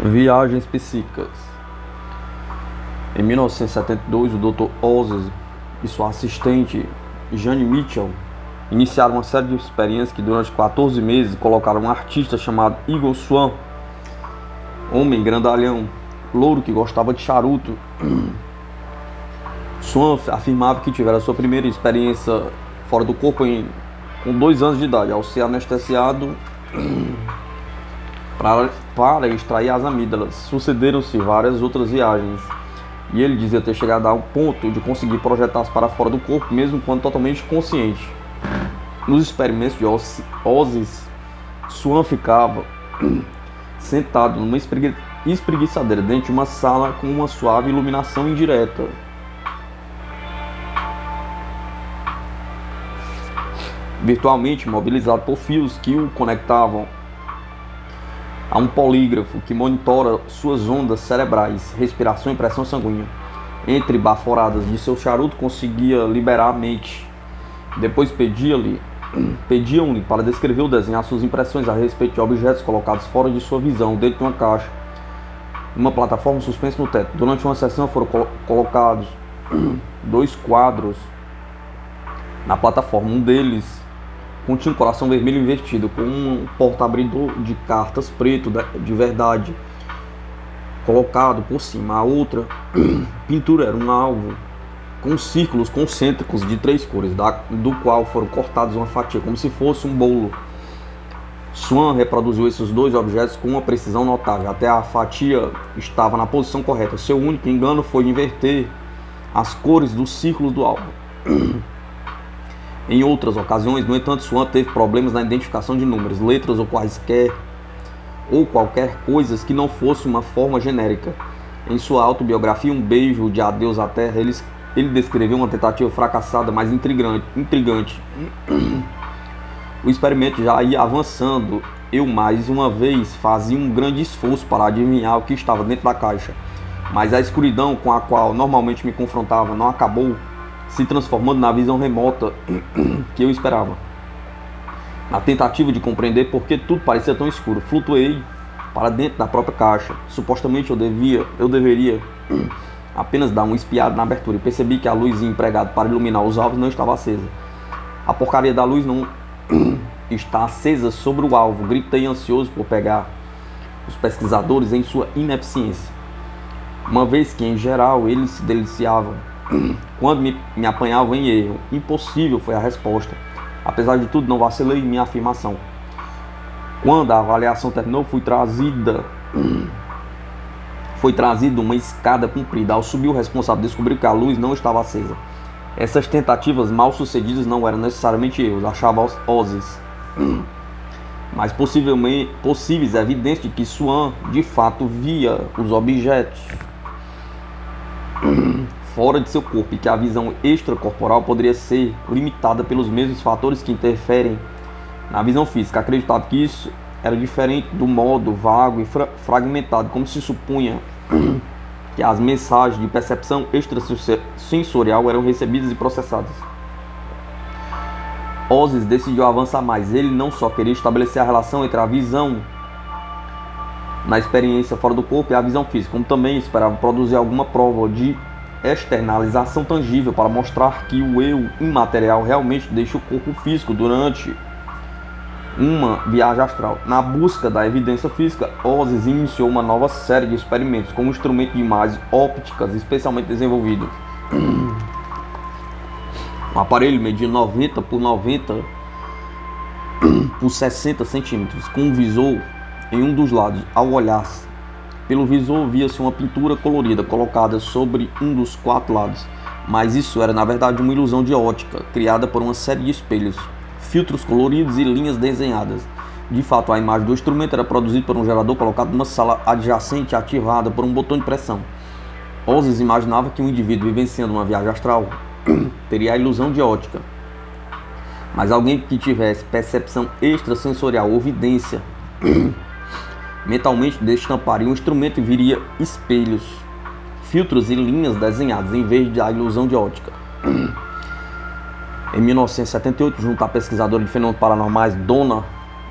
Viagens psíquicas. Em 1972, o Dr. Oz e sua assistente Jane Mitchell iniciaram uma série de experiências que durante 14 meses colocaram um artista chamado Eagle Swan, homem grandalhão, louro que gostava de charuto. Swan afirmava que tivera sua primeira experiência fora do corpo com 2 anos de idade, ao ser anestesiado para extrair as amígdalas. Sucederam-se várias outras viagens, e ele dizia ter chegado ao ponto de conseguir projetar-se para fora do corpo, mesmo quando totalmente consciente. Nos experimentos de Oz, Swan ficava sentado numa espreguiçadeira dentro de uma sala com uma suave iluminação indireta. Virtualmente mobilizado por fios que o conectavam a um polígrafo que monitora suas ondas cerebrais, respiração e pressão sanguínea. Entre baforadas de seu charuto, conseguia liberar a mente. Depois pediam-lhe para descrever ou desenhar suas impressões a respeito de objetos colocados fora de sua visão, dentro de uma caixa, uma plataforma suspensa no teto. Durante uma sessão foram colocados 2 quadros na plataforma. Um deles continha um coração vermelho invertido com um porta-abridor de cartas preto de verdade colocado por cima. A outra pintura era um alvo com círculos concêntricos de 3 cores, do qual foram cortados uma fatia como se fosse um bolo. Swan reproduziu esses 2 objetos com uma precisão notável, até a fatia estava na posição correta. Seu único engano foi inverter as cores dos círculos do alvo. Em outras ocasiões, no entanto, Swan teve problemas na identificação de números, letras ou qualquer coisa que não fosse uma forma genérica. Em sua autobiografia, Um Beijo de Adeus à Terra, ele descreveu uma tentativa fracassada, mas intrigante. O experimento já ia avançando. Eu, mais uma vez, fazia um grande esforço para adivinhar o que estava dentro da caixa, mas a escuridão com a qual normalmente me confrontava não acabou se transformando na visão remota que eu esperava. Na tentativa de compreender por que tudo parecia tão escuro, flutuei para dentro da própria caixa. Supostamente eu deveria apenas dar uma espiada na abertura, e percebi que a luz empregada para iluminar os alvos não estava acesa. A porcaria da luz não está acesa sobre o alvo. Gritei, ansioso por pegar os pesquisadores em sua ineficiência, uma vez que em geral eles se deliciavam quando me apanhavam em erro. Impossível, foi a resposta. Apesar de tudo, não vacilei em minha afirmação. Quando a avaliação terminou, foi trazida uma escada comprida. Ao subir, o responsável descobriu que a luz não estava acesa. Essas tentativas mal sucedidas não eram necessariamente erros, achava Oz, mas possíveis evidências de que Swan de fato via os objetos fora de seu corpo, e que a visão extracorporal poderia ser limitada pelos mesmos fatores que interferem na visão física. Acreditava que isso era diferente do modo vago e fragmentado como se supunha que as mensagens de percepção extrasensorial eram recebidas e processadas. Oz decidiu avançar mais. Ele não só queria estabelecer a relação entre a visão na experiência fora do corpo e a visão física, como também esperava produzir alguma prova de externalização tangível para mostrar que o eu imaterial realmente deixa o corpo físico durante uma viagem astral. Na busca da evidência física, Oz iniciou uma nova série de experimentos com um instrumento de imagens ópticas especialmente desenvolvido. Um aparelho media 90 por 90 por 60 centímetros, com um visor em um dos lados. Ao olhar pelo visor, via-se uma pintura colorida colocada sobre um dos 4 lados, mas isso era na verdade uma ilusão de ótica, criada por uma série de espelhos, filtros coloridos e linhas desenhadas. De fato, a imagem do instrumento era produzida por um gerador colocado numa sala adjacente, ativada por um botão de pressão. Oz imaginava que um indivíduo vivenciando uma viagem astral teria a ilusão de ótica, mas alguém que tivesse percepção extrasensorial ou vidência mentalmente destamparia um instrumento e viria espelhos, filtros e linhas desenhadas em vez da ilusão de ótica. Em 1978, junto à pesquisadora de fenômenos paranormais Donna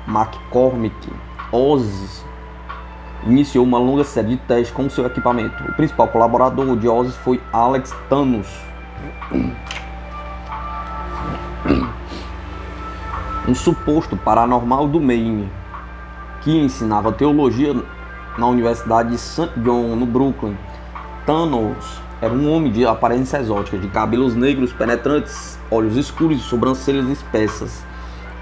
McCormick, Oz iniciou uma longa série de testes com seu equipamento. O principal colaborador de Ozzy foi Alex Thanos, um suposto paranormal do Maine, que ensinava teologia na Universidade de St. John, no Brooklyn. Thanos era um homem de aparência exótica, de cabelos negros penetrantes, olhos escuros e sobrancelhas espessas.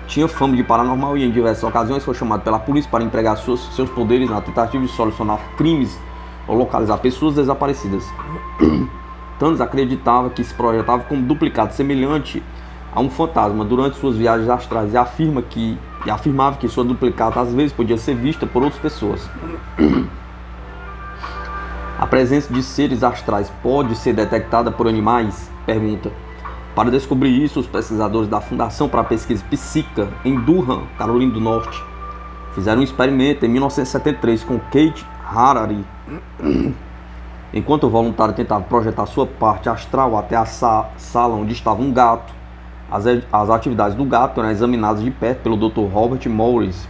Tinha fama de paranormal e em diversas ocasiões foi chamado pela polícia para empregar seus poderes na tentativa de solucionar crimes ou localizar pessoas desaparecidas. Thanos acreditava que se projetava como duplicado semelhante a um fantasma durante suas viagens astrais e afirmava que sua duplicata às vezes podia ser vista por outras pessoas. A presença de seres astrais pode ser detectada por animais? Pergunta. Para descobrir isso, os pesquisadores da Fundação para a Pesquisa Psíquica, em Durham, Carolina do Norte, fizeram um experimento em 1973 com Kate Harari. Enquanto o voluntário tentava projetar sua parte astral até a sala onde estava um gato, as atividades do gato eram examinadas de perto pelo Dr. Robert Morris,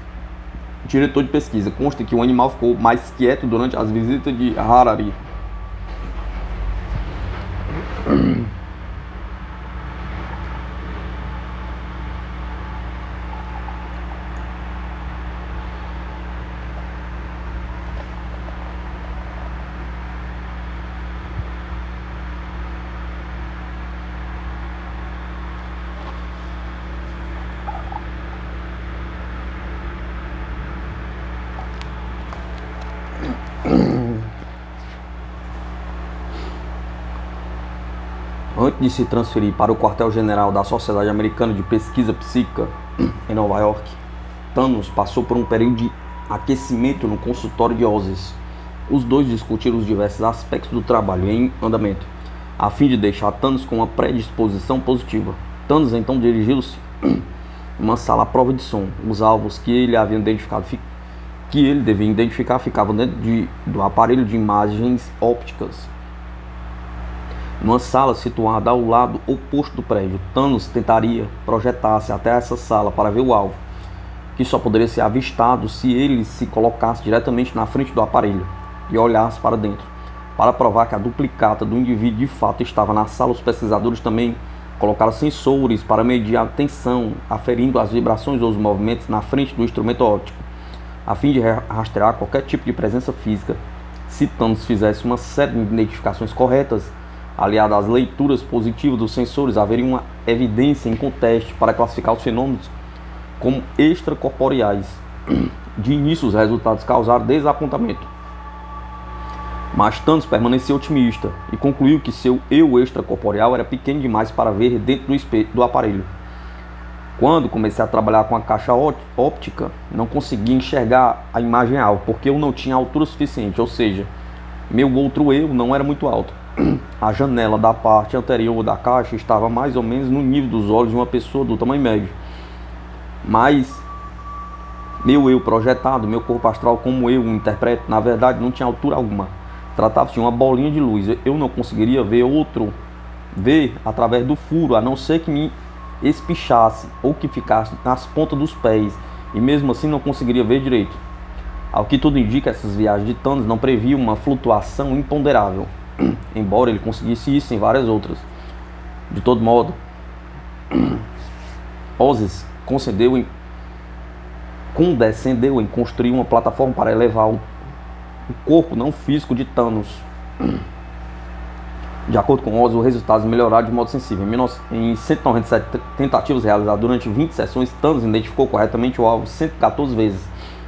diretor de pesquisa. Consta que o animal ficou mais quieto durante as visitas de Harari. Antes de se transferir para o quartel-general da Sociedade Americana de Pesquisa Psíquica, em Nova York, Thanos passou por um período de aquecimento no consultório de Ozzy. Os dois discutiram os diversos aspectos do trabalho em andamento, a fim de deixar Thanos com uma predisposição positiva. Thanos então dirigiu-se a uma sala à prova de som. Os alvos que ele devia identificar ficavam dentro do aparelho de imagens ópticas. Numa sala situada ao lado oposto do prédio, Thanos tentaria projetar-se até essa sala para ver o alvo, que só poderia ser avistado se ele se colocasse diretamente na frente do aparelho e olhasse para dentro. Para provar que a duplicata do indivíduo de fato estava na sala, os pesquisadores também colocaram sensores para medir a tensão, aferindo as vibrações ou os movimentos na frente do instrumento óptico, a fim de rastrear qualquer tipo de presença física. Se Thanos fizesse uma série de identificações corretas, aliada às leituras positivas dos sensores, haveria uma evidência em conteste para classificar os fenômenos como extracorporeais. De início, os resultados causaram desapontamento, mas Thanos permaneceu otimista e concluiu que seu eu extracorporeal era pequeno demais para ver dentro do espelho do aparelho. Quando comecei a trabalhar com a caixa óptica, não conseguia enxergar a imagem real, porque eu não tinha altura suficiente, ou seja, meu outro eu não era muito alto. A janela da parte anterior da caixa estava mais ou menos no nível dos olhos de uma pessoa do tamanho médio. Mas meu eu projetado, meu corpo astral como eu o interpreto, na verdade não tinha altura alguma. Tratava-se de uma bolinha de luz. Eu não conseguiria ver através do furo, a não ser que me espichasse ou que ficasse nas pontas dos pés, e mesmo assim não conseguiria ver direito. Ao que tudo indica, essas viagens de Thanos não previam uma flutuação imponderável, embora ele conseguisse isso em várias outras. De todo modo, Ozzy condescendeu em construir uma plataforma para elevar o corpo não físico de Thanos. De acordo com Ozzy, os resultados melhoraram de modo sensível. Em 197 tentativas realizadas durante 20 sessões, Thanos identificou corretamente o alvo 114 vezes.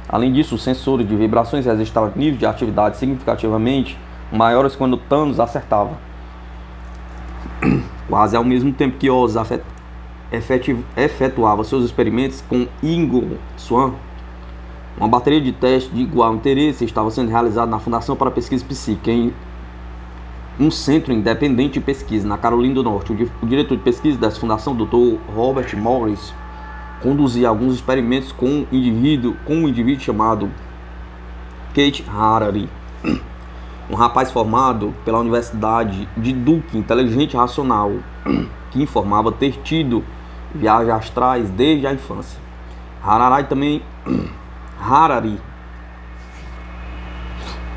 Além disso, os sensores de vibrações registraram níveis de atividade significativamente maiores quando Thanos acertava. Quase ao mesmo tempo que Ozzy efetuava seus experimentos com Ingo Swann, uma bateria de testes de igual interesse estava sendo realizada na Fundação para a Pesquisa Psíquica, em um centro independente de pesquisa na Carolina do Norte. O diretor de pesquisa dessa fundação, Dr. Robert Morris, conduzia alguns experimentos com um indivíduo chamado Kate Harari, um rapaz formado pela Universidade de Duke, inteligente e racional, que informava ter tido viagens astrais desde a infância. Harari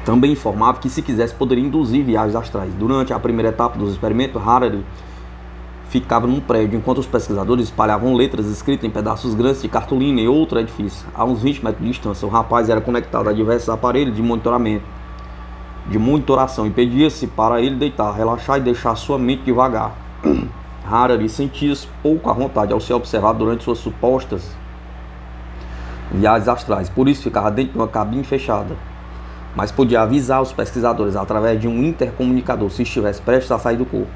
Também informava que, se quisesse, poderia induzir viagens astrais. Durante a primeira etapa dos experimentos, Harari ficava num prédio, enquanto os pesquisadores espalhavam letras escritas em pedaços grandes de cartolina em outro edifício. A uns 20 metros de distância, o rapaz era conectado a diversos aparelhos de monitoração, e pedia-se para ele deitar, relaxar e deixar sua mente devagar. Harari sentia-se pouco à vontade ao ser observado durante suas supostas viagens astrais, por isso ficava dentro de uma cabine fechada, mas podia avisar os pesquisadores através de um intercomunicador se estivesse prestes a sair do corpo.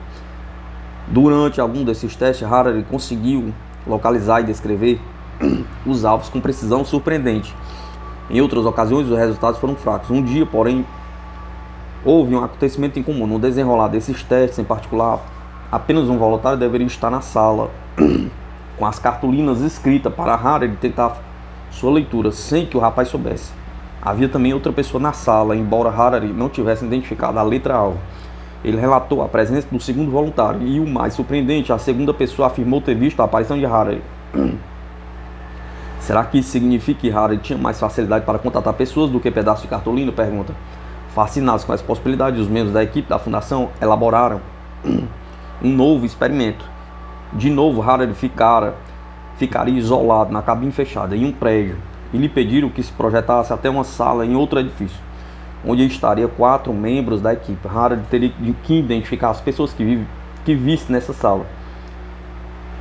Durante algum desses testes, Harari conseguiu localizar e descrever os alvos com precisão surpreendente. Em outras ocasiões, os resultados foram fracos. Um dia, porém, houve um acontecimento incomum. No desenrolar desses testes, em particular, apenas um voluntário deveria estar na sala com as cartolinas escritas para Harari tentar sua leitura, sem que o rapaz soubesse. Havia também outra pessoa na sala, embora Harari não tivesse identificado a letra-alvo. Ele relatou a presença do segundo voluntário e, o mais surpreendente, a segunda pessoa afirmou ter visto a aparição de Harari. Será que isso significa que Harari tinha mais facilidade para contatar pessoas do que pedaços de cartolina? Pergunta. Fascinados com as possibilidades, os membros da equipe da fundação elaboraram um novo experimento. De novo, Harari ficaria isolado na cabine fechada em um prédio, e lhe pediram que se projetasse até uma sala em outro edifício, onde estaria 4 membros da equipe. Harari teria que identificar as pessoas que visse nessa sala.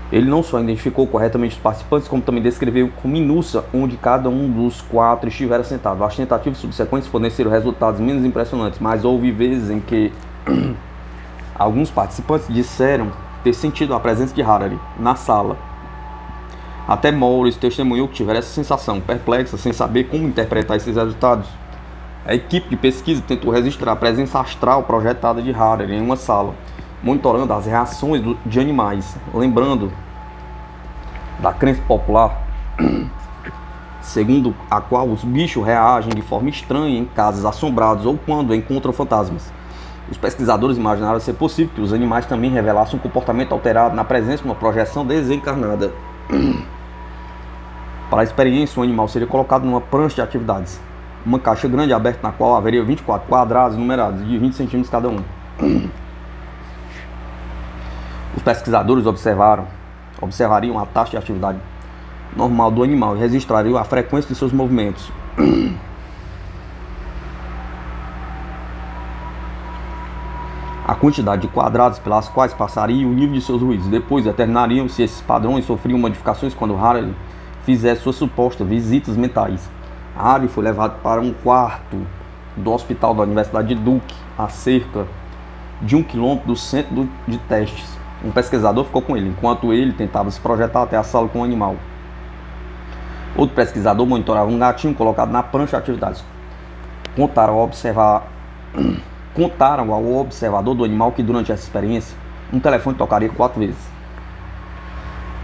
Ele não só identificou corretamente os participantes, como também descreveu com minúcia onde cada um dos 4 estivera sentado. As tentativas subsequentes forneceram resultados menos impressionantes, mas houve vezes em que alguns participantes disseram ter sentido a presença de Harari na sala. Até Morris testemunhou que tivera essa sensação, perplexa, sem saber como interpretar esses resultados. A equipe de pesquisa tentou registrar a presença astral projetada de Harari em uma sala, monitorando as reações de animais, lembrando da crença popular segundo a qual os bichos reagem de forma estranha em casas assombradas ou quando encontram fantasmas. Os pesquisadores imaginaram ser possível que os animais também revelassem um comportamento alterado na presença de uma projeção desencarnada. Para a experiência, o animal seria colocado numa prancha de atividades, uma caixa grande aberta na qual haveria 24 quadrados numerados de 20 centímetros cada um. Os pesquisadores observariam a taxa de atividade normal do animal e registrariam a frequência de seus movimentos. A quantidade de quadrados pelas quais passaria e o nível de seus ruídos. Depois determinariam se esses padrões sofriam modificações quando Harari fizesse suas supostas visitas mentais. Harari foi levado para um quarto do hospital da Universidade de Duke, a cerca de 1 quilômetro do centro de testes. Um pesquisador ficou com ele, enquanto ele tentava se projetar até a sala com o animal. Outro pesquisador monitorava um gatinho colocado na prancha de atividades. Contaram ao observador do animal que, durante essa experiência, um telefone tocaria 4 vezes.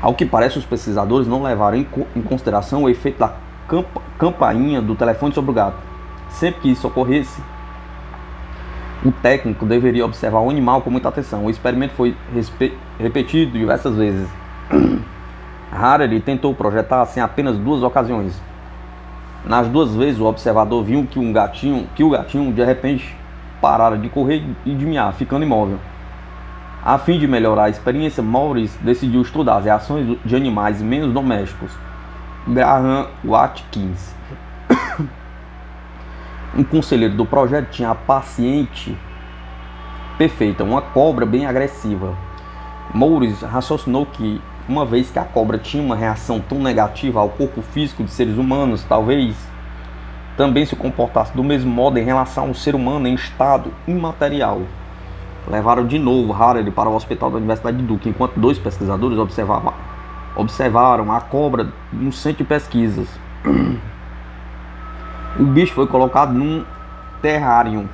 Ao que parece, os pesquisadores não levaram em consideração o efeito da campainha do telefone sobre o gato. Sempre que isso ocorresse, o técnico deveria observar o animal com muita atenção. O experimento foi repetido diversas vezes. Harari tentou projetar-se em apenas 2 ocasiões. Nas 2 vezes, o observador viu que o gatinho de repente parara de correr e de miar, ficando imóvel. A fim de melhorar a experiência, Morris decidiu estudar as reações de animais menos domésticos. Graham Watkins, um conselheiro do projeto, tinha a paciente perfeita, uma cobra bem agressiva. Morris raciocinou que, uma vez que a cobra tinha uma reação tão negativa ao corpo físico de seres humanos, talvez também se comportasse do mesmo modo em relação ao ser humano em estado imaterial. Levaram de novo Harari para o hospital da Universidade de Duke, enquanto 2 pesquisadores observaram a cobra no centro de pesquisas. O bicho foi colocado num terrário,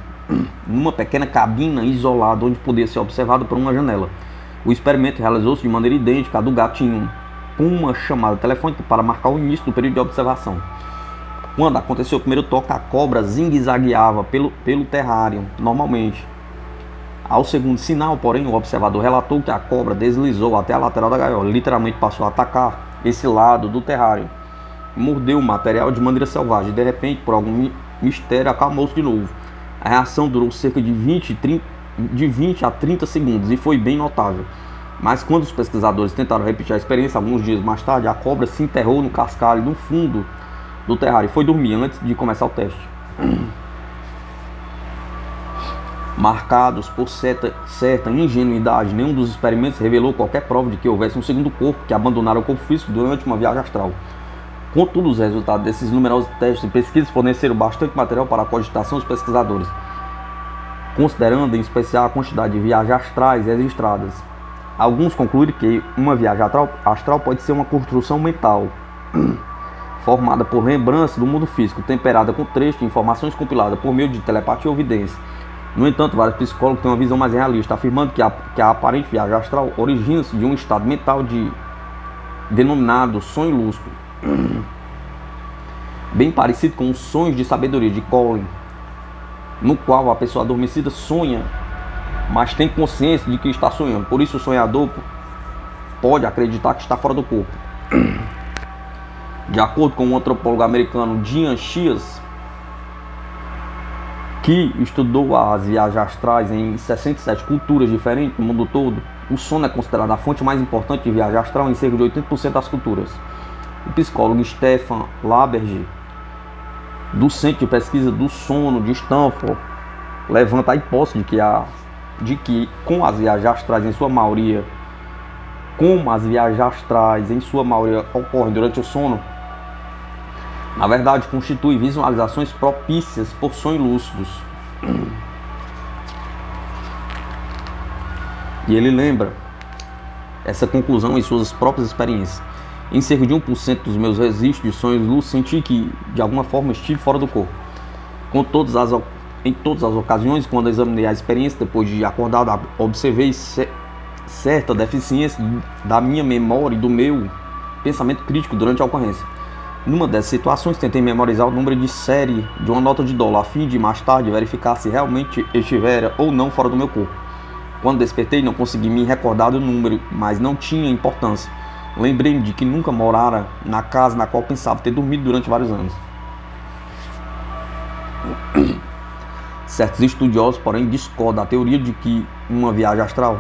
numa pequena cabina isolada, onde podia ser observado por uma janela. O experimento realizou-se de maneira idêntica à do gatinho, com uma chamada telefônica para marcar o início do período de observação. Quando aconteceu o primeiro toque, a cobra zigue-zagueava pelo terrário, normalmente. Ao segundo sinal, porém, o observador relatou que a cobra deslizou até a lateral da gaiola, literalmente passou a atacar esse lado do terrário, mordeu o material de maneira selvagem. De repente, por algum mistério, acalmou-se de novo. A reação durou cerca de 20 a 30 segundos e foi bem notável. Mas quando os pesquisadores tentaram repetir a experiência alguns dias mais tarde, a cobra se enterrou no cascalho no fundo do terrário e foi dormir antes de começar o teste. Marcados por certa ingenuidade, nenhum dos experimentos revelou qualquer prova de que houvesse um segundo corpo que abandonara o corpo físico durante uma viagem astral. Contudo, os resultados desses numerosos testes e pesquisas forneceram bastante material para a cogitação dos pesquisadores, considerando em especial a quantidade de viagens astrais registradas. Alguns concluíram que uma viagem astral pode ser uma construção mental, formada por lembrança do mundo físico, temperada com trechos de informações compiladas por meio de telepatia ou evidência. No entanto, vários psicólogos têm uma visão mais realista, afirmando que a aparente viagem astral origina-se de um estado mental denominado sonho lúcido, bem parecido com os sonhos de sabedoria de Colin, no qual a pessoa adormecida sonha, mas tem consciência de que está sonhando. Por isso o sonhador pode acreditar que está fora do corpo. De acordo com o antropólogo americano Dean Shias, que estudou as viagens astrais em 67 culturas diferentes no mundo todo, o sono é considerado a fonte mais importante de viagem astral em cerca de 80% das culturas. O psicólogo Stefan Laberge, do Centro de Pesquisa do Sono de Stanford, levanta a hipótese de que com as viagens astrais em sua maioria, ocorrem durante o sono, na verdade constitui visualizações propícias por sonhos lúcidos. E ele lembra essa conclusão em suas próprias experiências. Em cerca de 1% dos meus registros de sonhos lúcidos, senti que de alguma forma estive fora do corpo. Em todas as ocasiões, quando examinei a experiência depois de acordado, observei certa deficiência da minha memória e do meu pensamento crítico durante a ocorrência. Numa dessas situações, tentei memorizar o número de série de uma nota de dólar a fim de mais tarde verificar se realmente estivera ou não fora do meu corpo. Quando despertei, não consegui me recordar do número, mas não tinha importância. Lembrei-me de que nunca morara na casa na qual pensava ter dormido durante vários anos. Certos estudiosos, porém, discordam da teoria de que uma viagem astral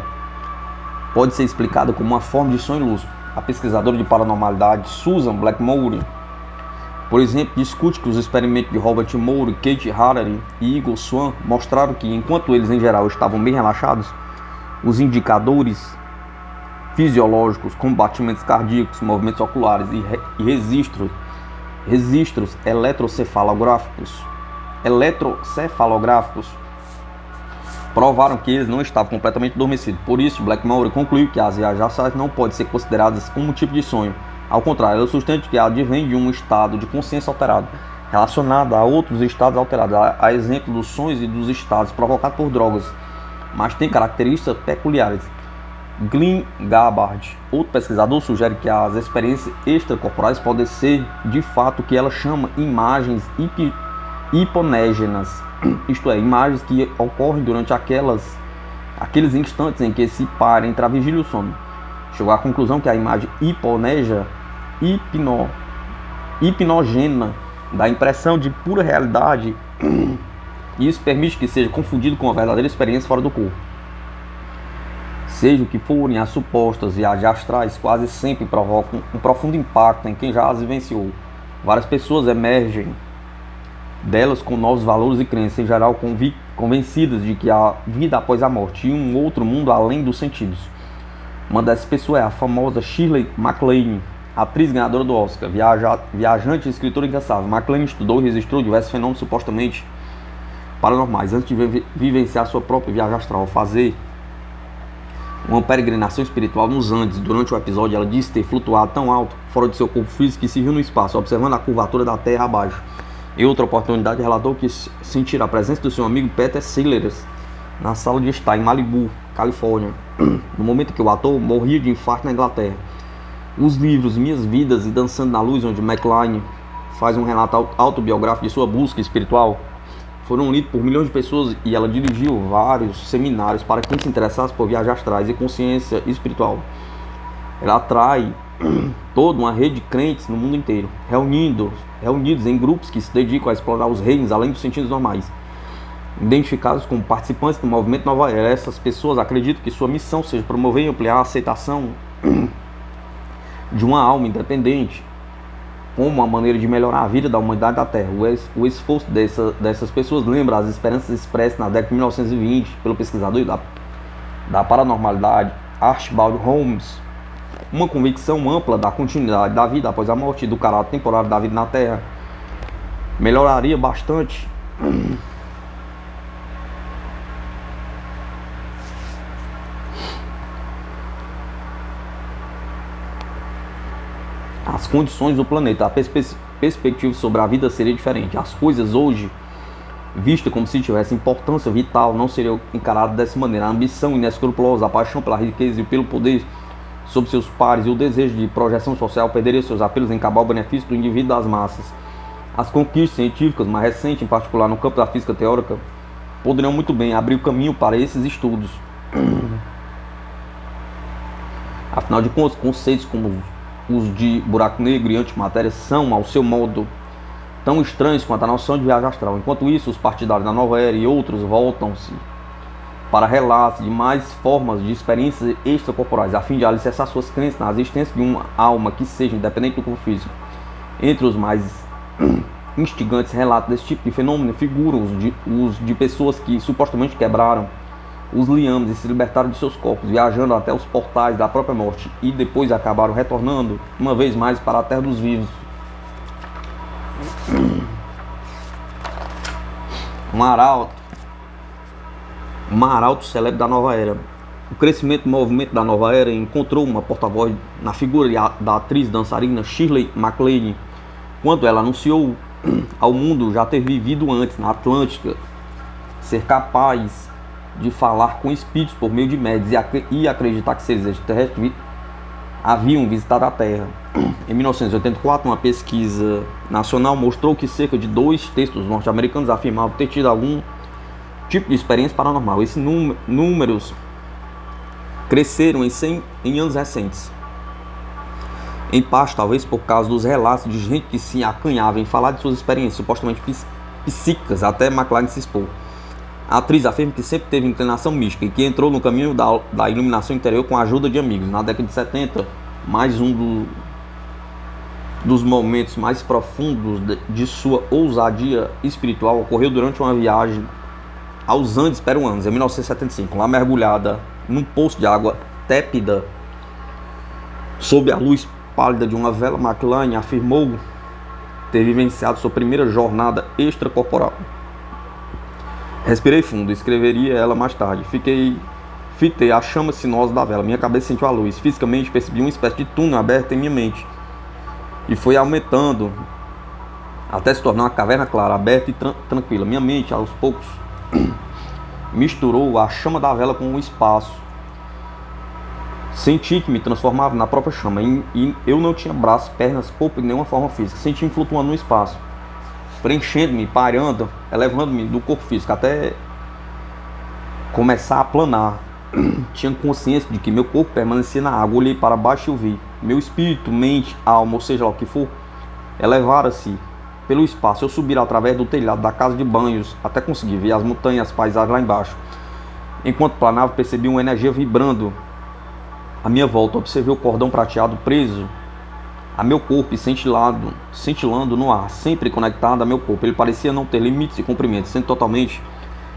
pode ser explicada como uma forma de sonho lúcido. A pesquisadora de paranormalidade Susan Blackmore, por exemplo, discute que os experimentos de Robert Moore, Kate Harary e Eagle Swan mostraram que, enquanto eles em geral estavam bem relaxados, os indicadores fisiológicos como batimentos cardíacos, movimentos oculares e registros eletrocefalográficos provaram que eles não estavam completamente adormecidos. Por isso, Blackmore concluiu que as viagens astrais não podem ser consideradas como um tipo de sonho. Ao contrário, ela sustenta que advém de um estado de consciência alterado, relacionado a outros estados alterados, a exemplo dos sonhos e dos estados provocados por drogas, mas tem características peculiares. Glenn Gabbard, outro pesquisador, sugere que as experiências extracorporais podem ser, de fato, o que ela chama imagens hiponêgenas, isto é, imagens que ocorrem durante aqueles instantes em que se para entre a vigília e o sono. Chegou à conclusão que a imagem hipnogênea dá a impressão de pura realidade e isso permite que seja confundido com a verdadeira experiência fora do corpo. Seja o que forem, as supostas viagens astrais quase sempre provocam um profundo impacto em quem já as vivenciou. Várias pessoas emergem delas com novos valores e crenças, em geral convencidas de que há vida após a morte e um outro mundo além dos sentidos. Uma dessas pessoas é a famosa Shirley MacLaine, atriz ganhadora do Oscar, viajante e escritora incansável. MacLaine estudou e registrou diversos fenômenos supostamente paranormais antes de vivenciar sua própria viagem astral. Ao fazer uma peregrinação espiritual nos Andes, durante o episódio, ela disse ter flutuado tão alto fora de seu corpo físico que se viu no espaço, observando a curvatura da Terra abaixo. Em outra oportunidade, relatou que sentir a presença do seu amigo Peter Sellers na sala de estar em Malibu, Califórnia, no momento que o ator morria de infarto na Inglaterra. Os livros Minhas Vidas e Dançando na Luz, onde MacLaine faz um relato autobiográfico de sua busca espiritual, foram lidos por milhões de pessoas e ela dirigiu vários seminários para quem se interessasse por viagens astrais e consciência espiritual. Ela atrai toda uma rede de crentes no mundo inteiro, reunidos em grupos que se dedicam a explorar os reinos além dos sentidos normais. identificados como participantes do movimento Nova Era. Essas pessoas acreditam que sua missão seja promover e ampliar a aceitação de uma alma independente como uma maneira de melhorar a vida da humanidade da Terra. O esforço dessas pessoas lembra as esperanças expressas na década de 1920 pelo pesquisador da paranormalidade Archibald Holmes. Uma convicção ampla da continuidade da vida após a morte e do caráter temporário da vida na Terra melhoraria bastante as condições do planeta. A perspectiva sobre a vida seria diferente. As coisas hoje, vistas como se tivessem importância vital, não seriam encaradas dessa maneira. A ambição inescrupulosa, a paixão pela riqueza e pelo poder sobre seus pares e o desejo de projeção social perderia seus apelos em cabal benefício do indivíduo das massas. As conquistas científicas mais recentes, em particular no campo da física teórica, poderiam muito bem abrir o caminho para esses estudos. Afinal de contas, conceitos como os de buraco negro e antimatéria são, ao seu modo, tão estranhos quanto a noção de viagem astral. Enquanto isso, os partidários da Nova Era e outros voltam-se para relatos de mais formas de experiências extracorporais, a fim de alicerçar suas crenças na existência de uma alma que seja independente do corpo físico. Entre os mais instigantes relatos desse tipo de fenômeno figuram os de pessoas que supostamente quebraram os liames e se libertaram de seus corpos, viajando até os portais da própria morte e depois acabaram retornando uma vez mais para a terra dos vivos. Um arauto célebre da Nova Era. O crescimento do movimento da Nova Era encontrou uma porta-voz na figura da atriz dançarina Shirley MacLaine, quando ela anunciou ao mundo já ter vivido antes na Atlântica, ser capaz de falar com espíritos por meio de médios e acreditar que seres extraterrestres haviam visitado a Terra. Em 1984, uma pesquisa nacional mostrou que cerca de 2/3 dos norte-americanos afirmavam ter tido algum tipo de experiência paranormal. Esses números cresceram em anos recentes, em parte talvez por causa dos relatos de gente que se acanhava em falar de suas experiências supostamente psíquicas, até MacLaine se expor. A atriz afirma que sempre teve inclinação mística e que entrou no caminho da iluminação interior com a ajuda de amigos. Na década de 70, mais um dos momentos mais profundos de sua ousadia espiritual ocorreu durante uma viagem aos Andes peruanos, em 1975. Lá mergulhada num poço de água tépida, sob a luz pálida de uma vela, MacLaine afirmou ter vivenciado sua primeira jornada extracorporal. Respirei fundo, escreveria ela mais tarde. Fitei a chama sinuosa da vela. Minha cabeça sentiu a luz. Fisicamente percebi uma espécie de túnel aberto em minha mente. E foi aumentando até se tornar uma caverna clara, aberta e tranquila. Minha mente, aos poucos, misturou a chama da vela com o espaço. Senti que me transformava na própria chama. E eu não tinha braços, pernas, corpo e nenhuma forma física. Senti-me flutuando no espaço, preenchendo-me, pairando, elevando-me do corpo físico até começar a planar. Tinha consciência de que meu corpo permanecia na água. Olhei para baixo e o vi. Meu espírito, mente, alma, ou seja lá o que for, elevara-se pelo espaço. Eu subira através do telhado da casa de banhos até conseguir ver as montanhas, as paisagens lá embaixo. Enquanto planava, percebi uma energia vibrando à minha volta. Observei o cordão prateado preso a meu corpo e cintilando no ar, sempre conectado a meu corpo. Ele parecia não ter limites e comprimentos, sendo totalmente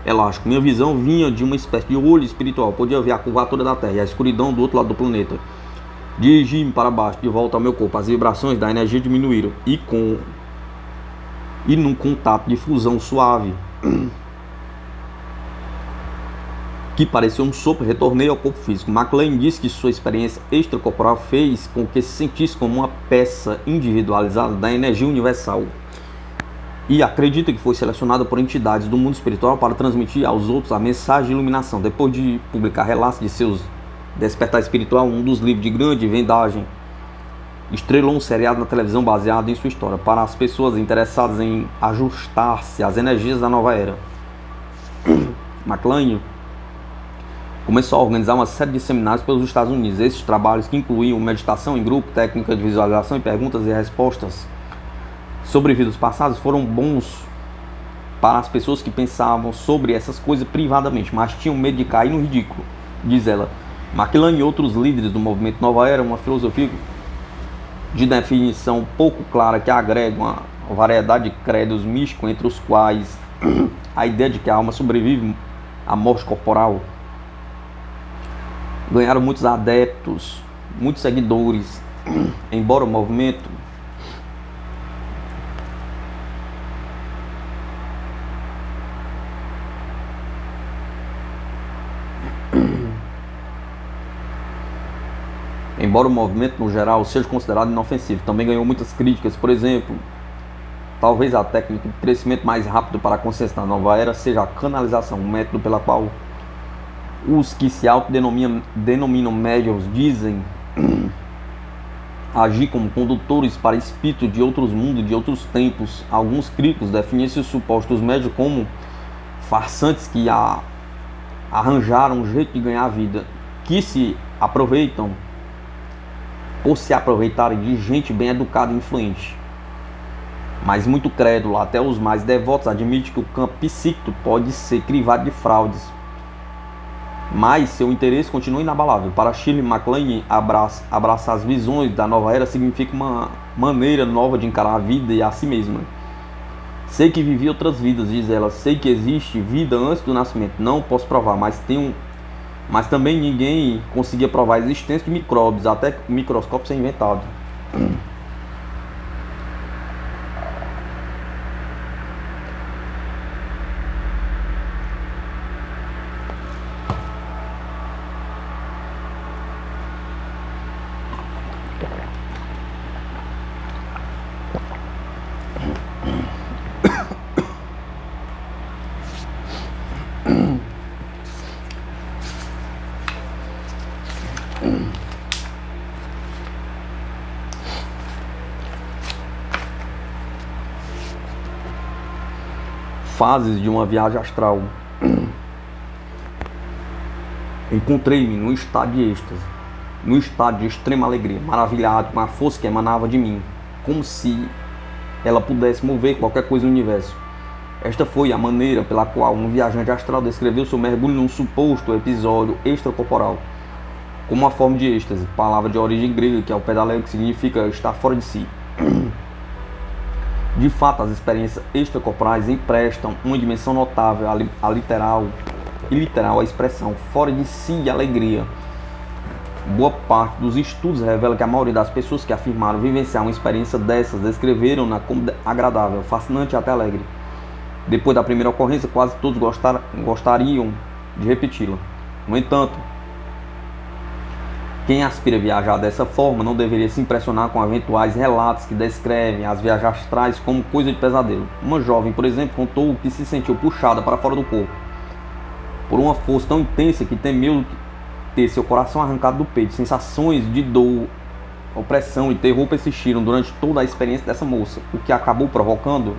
elástico. Minha visão vinha de uma espécie de olho espiritual. Podia ver a curvatura da Terra e a escuridão do outro lado do planeta. Dirigi-me para baixo, de volta ao meu corpo. As vibrações da energia diminuíram e num contato de fusão suave que parecia um sopro, retornei ao corpo físico. MacLaine disse que sua experiência extracorporal fez com que se sentisse como uma peça individualizada da energia universal e acredita que foi selecionada por entidades do mundo espiritual para transmitir aos outros a mensagem de iluminação. Depois de publicar relatos de seus despertar espiritual, um dos livros de grande vendagem estrelou um seriado na televisão baseado em sua história para as pessoas interessadas em ajustar-se às energias da nova era. MacLaine começou a organizar uma série de seminários pelos Estados Unidos. Esses trabalhos, que incluíam meditação em grupo, técnica de visualização e perguntas e respostas sobre vidas passadas, foram bons para as pessoas que pensavam sobre essas coisas privadamente, mas tinham medo de cair no ridículo, diz ela. McClellan e outros líderes do movimento Nova Era, uma filosofia de definição pouco clara que agrega uma variedade de credos místicos, entre os quais a ideia de que a alma sobrevive à morte corporal, ganharam muitos adeptos, muitos seguidores, embora o movimento no geral seja considerado inofensivo, também ganhou muitas críticas. Por exemplo, talvez a técnica de crescimento mais rápido para a consciência da nova era seja a canalização, um método pela qual os que se autodenominam médiuns dizem agir como condutores para espíritos de outros mundos, de outros tempos. Alguns críticos definem esses supostos médiuns como farsantes que arranjaram um jeito de ganhar a vida, que se aproveitam por se aproveitarem de gente bem educada e influente. Mas muito crédulo, até os mais devotos admitem que o campo psíquico pode ser crivado de fraudes. Mas seu interesse continua inabalável. Para Shirley MacLaine, abraçar as visões da nova era significa uma maneira nova de encarar a vida e a si mesma. Sei que vivi outras vidas, diz ela. Sei que existe vida antes do nascimento. Não posso provar, mas também ninguém conseguia provar a existência de micróbios, até que o microscópio ser inventado. Fases de uma viagem astral. Encontrei-me num estado de êxtase, num estado de extrema alegria, maravilhado com a força que emanava de mim, como se ela pudesse mover qualquer coisa no universo. Esta foi a maneira pela qual um viajante astral descreveu seu mergulho num suposto episódio extracorporal, como uma forma de êxtase, palavra de origem grega que ao pé da letra significa estar fora de si. De fato, as experiências extracorporais emprestam uma dimensão notável à literal à expressão fora de si e alegria. Boa parte dos estudos revela que a maioria das pessoas que afirmaram vivenciar uma experiência dessas descreveram-na como agradável, fascinante e até alegre. Depois da primeira ocorrência, quase todos gostariam de repeti-la. No entanto, quem aspira a viajar dessa forma não deveria se impressionar com eventuais relatos que descrevem as viagens astrais como coisa de pesadelo. Uma jovem, por exemplo, contou que se sentiu puxada para fora do corpo por uma força tão intensa que temeu ter seu coração arrancado do peito. Sensações de dor, opressão e terror persistiram durante toda a experiência dessa moça, o que acabou provocando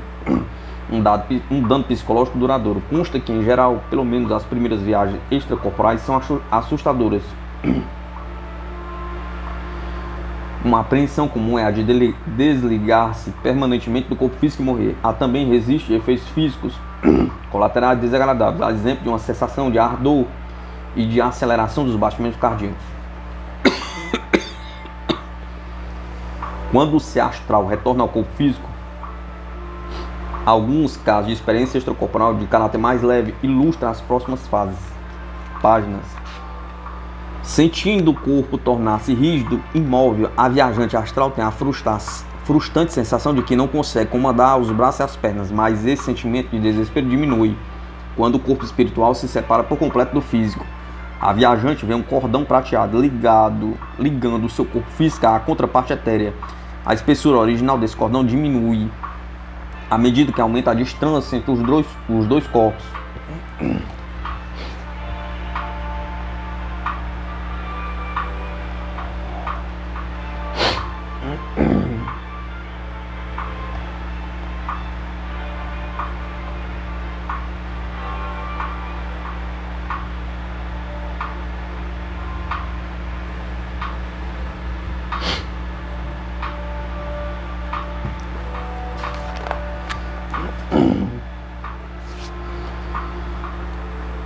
um dano psicológico duradouro. Consta que, em geral, pelo menos as primeiras viagens extracorporais são assustadoras. Uma apreensão comum é a de desligar-se permanentemente do corpo físico e morrer. Há também resiste efeitos físicos colaterais desagradáveis, a exemplo de uma sensação de ardor e de aceleração dos batimentos cardíacos. Quando o ser astral retorna ao corpo físico, alguns casos de experiência extracorporal de caráter mais leve ilustram as próximas páginas. Sentindo o corpo tornar-se rígido, imóvel, a viajante astral tem a frustrante sensação de que não consegue comandar os braços e as pernas, mas esse sentimento de desespero diminui quando o corpo espiritual se separa por completo do físico. A viajante vê um cordão prateado ligando o seu corpo físico à contraparte etérea. A espessura original desse cordão diminui à medida que aumenta a distância entre os dois corpos.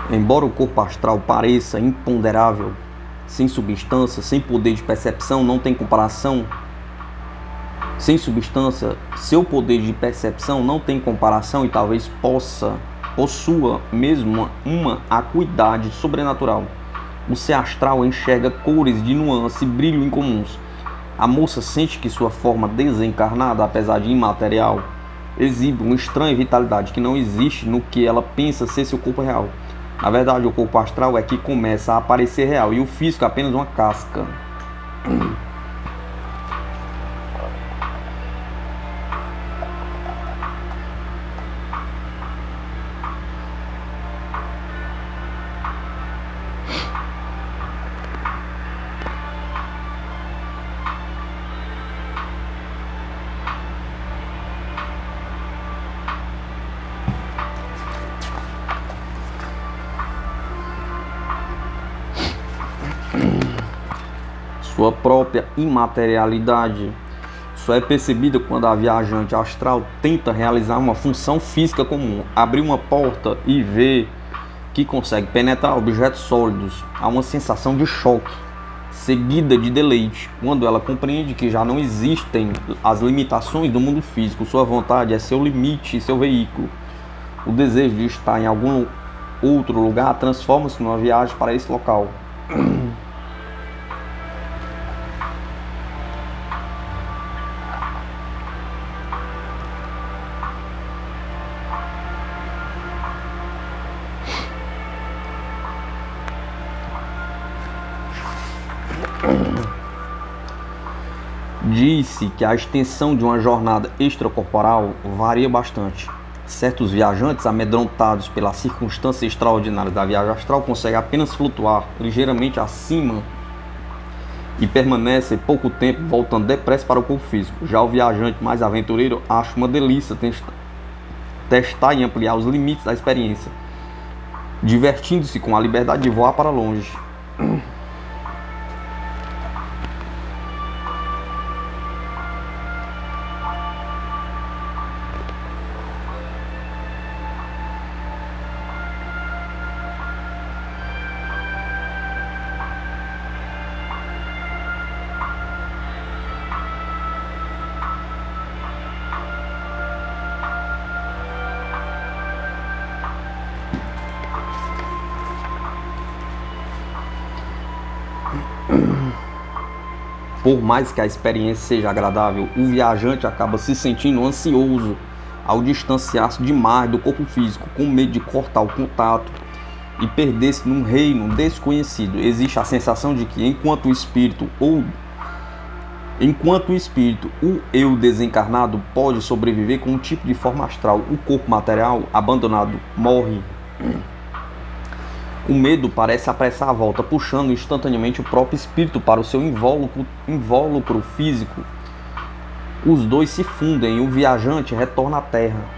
Embora o corpo astral pareça imponderável, sem substância, sem poder de percepção, não tem comparação. Sem substância, seu poder de percepção não tem comparação e talvez possua mesmo uma acuidade sobrenatural. O ser astral enxerga cores de nuance e brilho incomuns. A moça sente que sua forma desencarnada, apesar de imaterial, exibe uma estranha vitalidade que não existe no que ela pensa ser seu corpo real. Na verdade, o corpo astral é que começa a aparecer real e o físico é apenas uma casca. Sua própria imaterialidade só é percebida quando a viajante astral tenta realizar uma função física comum, abrir uma porta e ver que consegue penetrar objetos sólidos. Há uma sensação de choque, seguida de deleite, quando ela compreende que já não existem as limitações do mundo físico. Sua vontade é seu limite e seu veículo. O desejo de estar em algum outro lugar transforma-se numa viagem para esse local. Diz-se que a extensão de uma jornada extracorporal varia bastante. Certos viajantes, amedrontados pela circunstância extraordinária da viagem astral, conseguem apenas flutuar ligeiramente acima e permanecem pouco tempo voltando depressa para o corpo físico. Já o viajante mais aventureiro acha uma delícia testar e ampliar os limites da experiência, divertindo-se com a liberdade de voar para longe. Por mais que a experiência seja agradável, o viajante acaba se sentindo ansioso ao distanciar-se demais do corpo físico, com medo de cortar o contato e perder-se num reino desconhecido. Existe a sensação de que enquanto o espírito, o eu desencarnado pode sobreviver com um tipo de forma astral, o corpo material abandonado morre. O medo parece apressar a volta, puxando instantaneamente o próprio espírito para o seu invólucro físico. Os dois se fundem e o viajante retorna à Terra.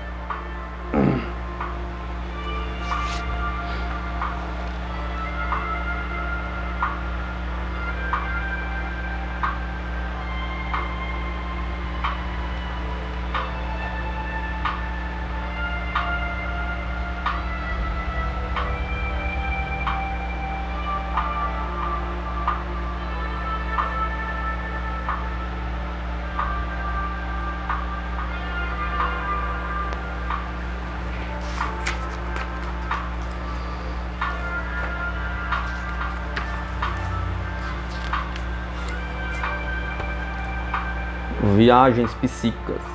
Viagens psíquicas.